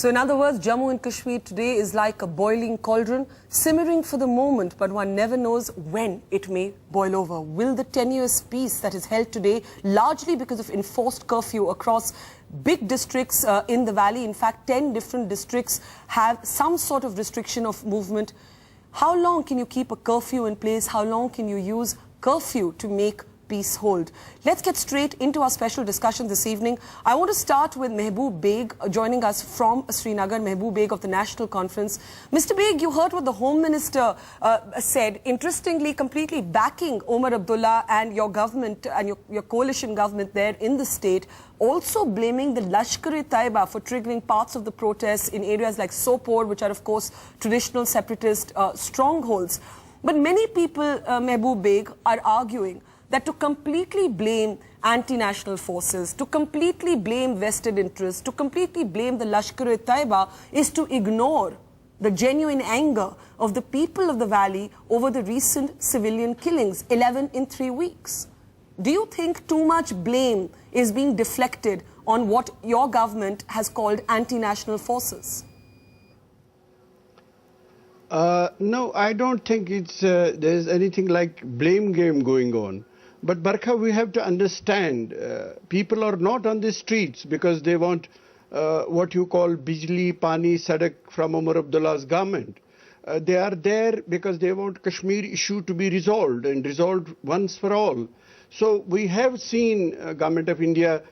So in other words, Jammu and Kashmir today is like a boiling cauldron, simmering for the moment, but one never knows when it may boil over. Will the tenuous peace that is held today, largely because of enforced curfew across big districts in the valley, in fact 10 different districts have some sort of restriction of movement. How long can you keep a curfew in place? How long can you use curfew to make peace hold? Let's get straight into our special discussion this evening. I want to start with Mehboob Beg joining us from Srinagar, Mehboob Beg of the National Conference. Mr. Beg, you heard what the Home Minister said, interestingly completely backing Omar Abdullah and your government and your coalition government there in the state, also blaming the LASHKAR-e-Taiba for triggering parts of the protests in areas like Sopore, which are of course traditional separatist strongholds. But many people, Mehboob Beg, are arguing that to completely blame anti-national forces, to completely blame vested interests, to completely blame the LASHKAR-e-Taiba is to ignore the genuine anger of the people of the valley over the recent civilian killings, 11 in 3 weeks. Do you think too much blame is being deflected on what your government has called anti-national forces? No, I don't think there's anything like blame game going on. But Barkha, we have to understand, people are not on the streets because they want what you call bijli, pani, sadak from Omar Abdullah's government. They are there because they want Kashmir issue to be resolved and resolved once for all. So we have seen Government of India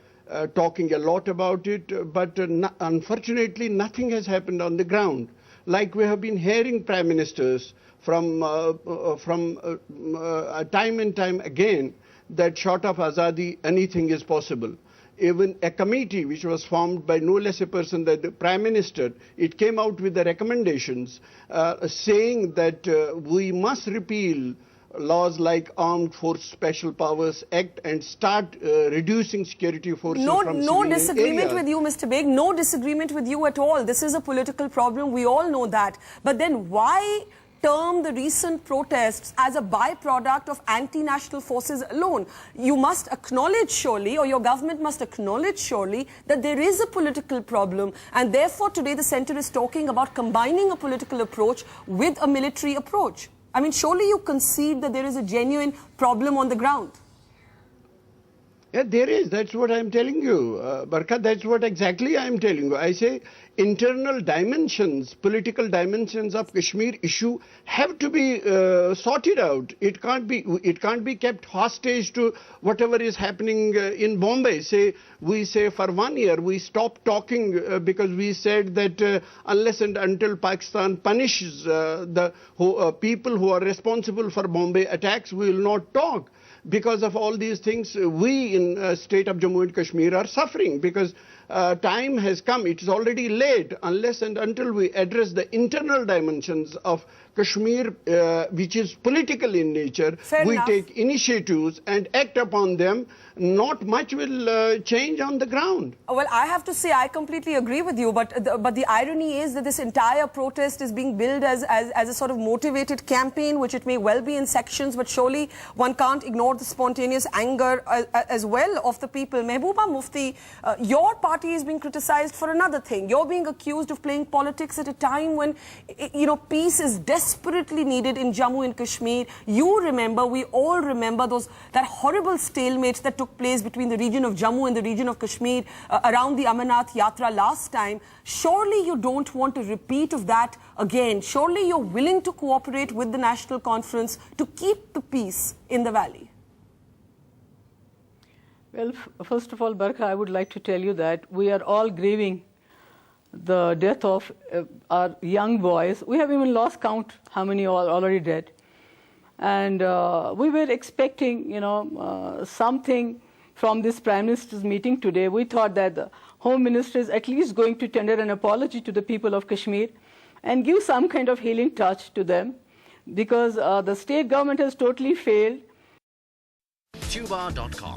talking a lot about it, but unfortunately nothing has happened on the ground. Like we have been hearing prime ministers from time and time again that short of Azadi, anything is possible. Even a committee which was formed by no less a person than the Prime Minister, it came out with the recommendations saying that we must repeal laws like Armed Force Special Powers Act and start reducing security forces from civilian No disagreement areas. with you, Mr. Beg. No disagreement with you at all. This is a political problem. We all know that. But then why term the recent protests as a byproduct of anti-national forces alone? You must acknowledge surely, or your government must acknowledge surely, that there is a political problem, and therefore today the centre is talking about combining a political approach with a military approach. I mean, surely you concede that there is a genuine problem on the ground. Yeah, there is. That's what I'm telling you, Barkha. That's what exactly I'm telling you. I say internal dimensions, political dimensions of Kashmir issue have to be sorted out. It can't be kept hostage to whatever is happening in Bombay. We say for 1 year we stopped talking because we said that unless and until Pakistan punishes the people who are responsible for Bombay attacks, we will not talk. Because of all these things, we in state of Jammu and Kashmir are suffering because time has come. It is already late unless and until we address the internal dimensions of Kashmir, which is political in nature. We take initiatives and act upon them. Not much will change on the ground. Well, I have to say I completely agree with you, but the irony is that this entire protest is being billed as a sort of motivated campaign, which it may well be in sections, but surely one can't ignore the spontaneous anger as well of the people. Mehbooba Mufti, your party is being criticized for another thing. You're being accused of playing politics at a time when, you know, peace is desperately needed in Jammu and Kashmir. You remember, we all remember that horrible stalemate that took place between the region of Jammu and the region of Kashmir around the Amarnath Yatra last time. Surely you don't want a repeat of that again. Surely you're willing to cooperate with the National Conference to keep the peace in the valley. Well, first of all, Barkha, I would like to tell you that we are all grieving the death of our young boys. We have even lost count how many are already dead. And we were expecting, you know, something from this Prime Minister's meeting today. We thought that the Home Minister is at least going to tender an apology to the people of Kashmir and give some kind of healing touch to them, because the state government has totally failed. Tuba.com